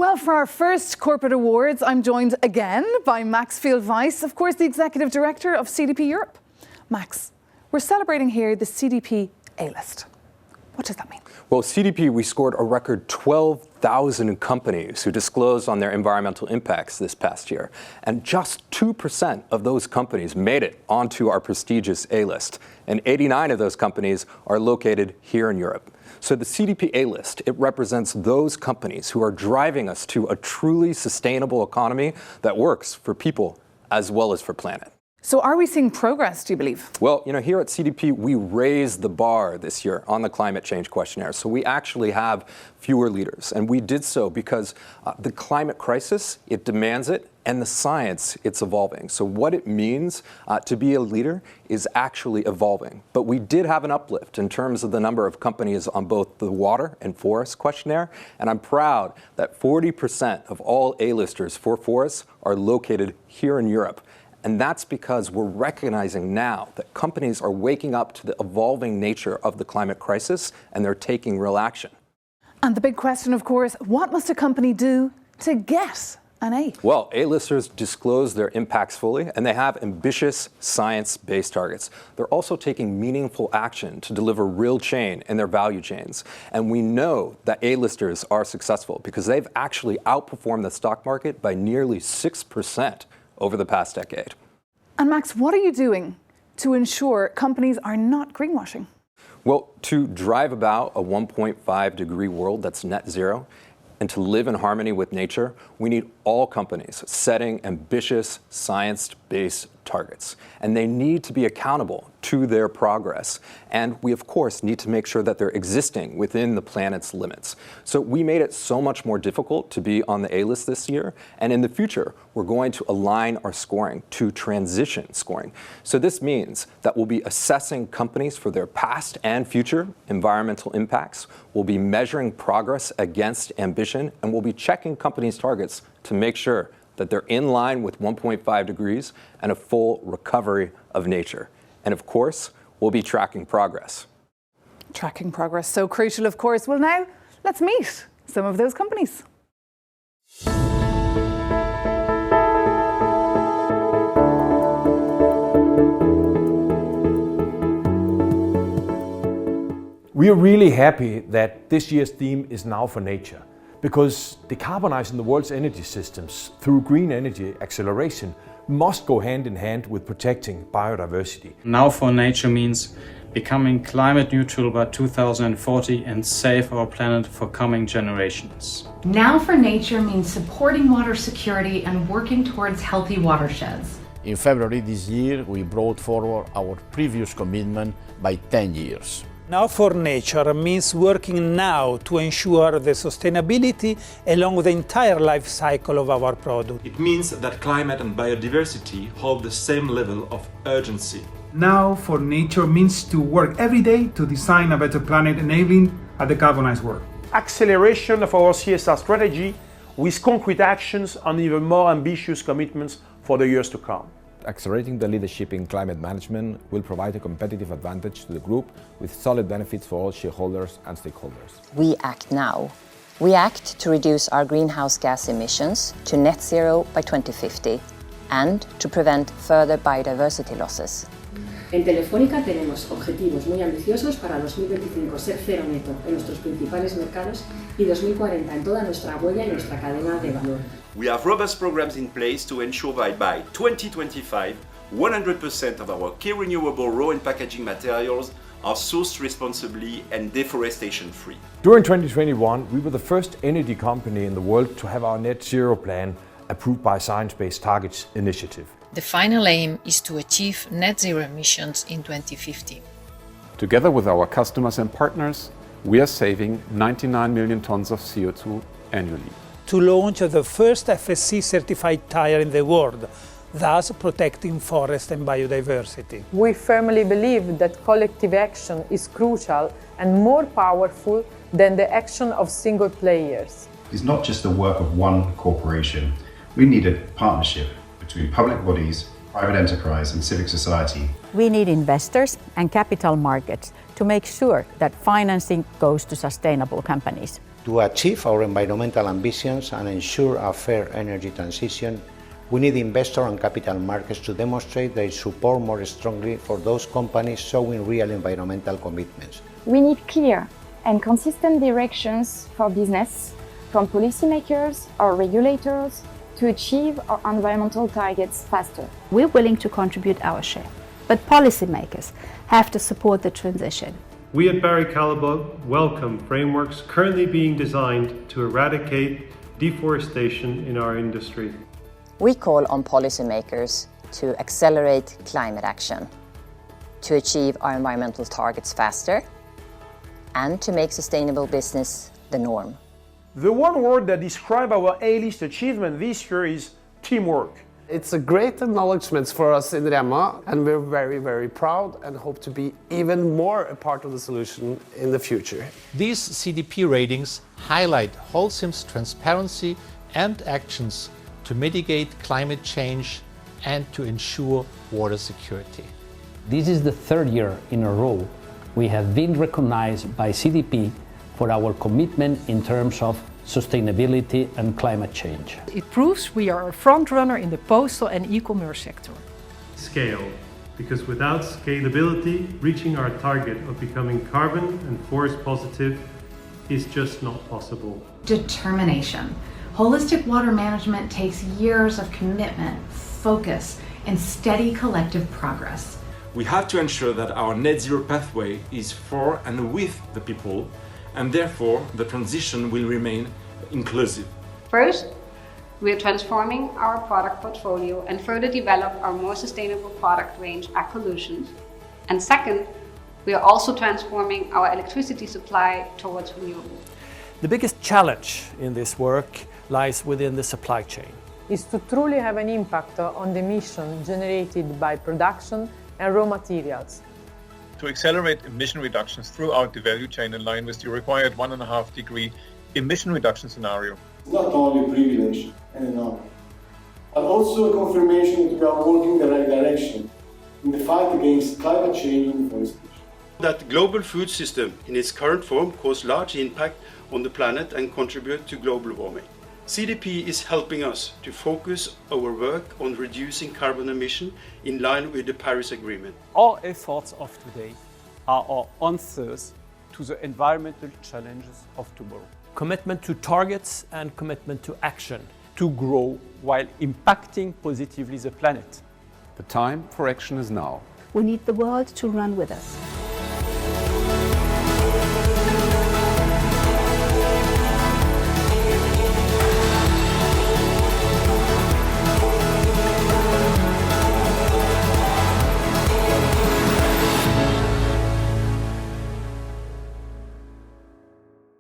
Well, for our first corporate awards, I'm joined again by Max Field-Weiss, of course, the Executive Director of CDP Europe. Max, we're celebrating here the CDP A List. What does that mean? Well, CDP, we scored a record 12,000 companies who disclosed on their environmental impacts this past year. And just 2% of those companies made it onto our prestigious A List. And 89 of those companies are located here in Europe. So the CDP A List, it represents those companies who are driving us to a truly sustainable economy that works for people as well as for planet. So are we seeing progress, do you believe? Well, here at CDP, we raised the bar this year on the climate change questionnaire. So we actually have fewer leaders. And we did so because the climate crisis, it demands it, and the science, it's evolving. So what it means to be a leader is actually evolving. But we did have an uplift in terms of the number of companies on both the water and forest questionnaire. And I'm proud that 40% of all A-listers for forests are located here in Europe. And that's because we're recognizing now that companies are waking up to the evolving nature of the climate crisis, and they're taking real action. And the big question, of course, what must a company do to get an A? Well, A-listers disclose their impacts fully, and they have ambitious science-based targets. They're also taking meaningful action to deliver real change in their value chains. And we know that A-listers are successful because they've actually outperformed the stock market by nearly 6% over the past decade. And Max, what are you doing to ensure companies are not greenwashing? Well, to drive about a 1.5 degree world that's net zero and to live in harmony with nature, we need all companies setting ambitious science-based targets. And they need to be accountable to their progress. And we, of course, need to make sure that they're existing within the planet's limits. So we made it so much more difficult to be on the A-list this year. And in the future, we're going to align our scoring to transition scoring. So this means that we'll be assessing companies for their past and future environmental impacts. We'll be measuring progress against ambition, and we'll be checking companies' targets to make sure that they're in line with 1.5 degrees and a full recovery of nature. And of course, we'll be tracking progress. Tracking progress, so crucial, of course. Well, now, let's meet some of those companies. We are really happy that this year's theme is Now for Nature, because decarbonizing the world's energy systems through green energy acceleration must go hand in hand with protecting biodiversity. Now for Nature means becoming climate neutral by 2040 and save our planet for coming generations. Now for Nature means supporting water security and working towards healthy watersheds. In February this year, we brought forward our previous commitment by 10 years. Now for Nature means working now to ensure the sustainability along the entire life cycle of our product. It means that climate and biodiversity hold the same level of urgency. Now for Nature means to work every day to design a better planet, enabling a decarbonized world. Acceleration of our CSR strategy with concrete actions and even more ambitious commitments for the years to come. Accelerating the leadership in climate management will provide a competitive advantage to the group with solid benefits for all shareholders and stakeholders. We act now. We act to reduce our greenhouse gas emissions to net zero by 2050 and to prevent further biodiversity losses. En Telefónica tenemos objetivos muy ambiciosos para 2025 ser cero neto en nuestros principales mercados y 2040 en toda nuestra huella y nuestra cadena de valor. We have robust programs in place to ensure that by 2025, 100% of our key renewable raw and packaging materials are sourced responsibly and deforestation-free. During 2021, we were the first energy company in the world to have our net zero plan approved by Science Based Targets initiative. The final aim is to achieve net zero emissions in 2050. Together with our customers and partners, we are saving 99 million tons of CO2 annually. To launch the first FSC certified tire in the world, thus protecting forest and biodiversity. We firmly believe that collective action is crucial and more powerful than the action of single players. It's not just the work of one corporation. We need a partnership between public bodies, private enterprise and civic society. We need investors and capital markets to make sure that financing goes to sustainable companies. To achieve our environmental ambitions and ensure a fair energy transition, we need investor and capital markets to demonstrate their support more strongly for those companies showing real environmental commitments. We need clear and consistent directions for business, from policymakers or regulators, to achieve our environmental targets faster. We're willing to contribute our share, but policymakers have to support the transition. We at Barry Callebaut welcome frameworks currently being designed to eradicate deforestation in our industry. We call on policymakers to accelerate climate action, to achieve our environmental targets faster, and to make sustainable business the norm. The one word that describes our A-list achievement this year is teamwork. It's a great acknowledgement for us in Rema, and we're very, very proud and hope to be even more a part of the solution in the future. These CDP ratings highlight Holcim's transparency and actions to mitigate climate change and to ensure water security. This is the third year in a row we have been recognized by CDP for our commitment in terms of sustainability and climate change. It proves we are a front-runner in the postal and e-commerce sector. Scale, because without scalability, reaching our target of becoming carbon and forest positive is just not possible. Determination. Holistic water management takes years of commitment, focus, and steady collective progress. We have to ensure that our net zero pathway is for and with the people, and therefore the transition will remain inclusive. First, we are transforming our product portfolio and further develop our more sustainable product range, Ecolutions. And second, we are also transforming our electricity supply towards renewables. The biggest challenge in this work lies within the supply chain. Is to truly have an impact on the emission generated by production and raw materials. To accelerate emission reductions throughout the value chain in line with the required 1.5 degree emission reduction scenario. It's not only a privilege and an honor, but also a confirmation that we are working in the right direction in the fight against climate change and deforestation. That global food system in its current form causes large impact on the planet and contribute to global warming. CDP is helping us to focus our work on reducing carbon emission in line with the Paris Agreement. Our efforts of today are our answers to the environmental challenges of tomorrow. Commitment to targets and commitment to action to grow while impacting positively the planet. The time for action is now. We need the world to run with us.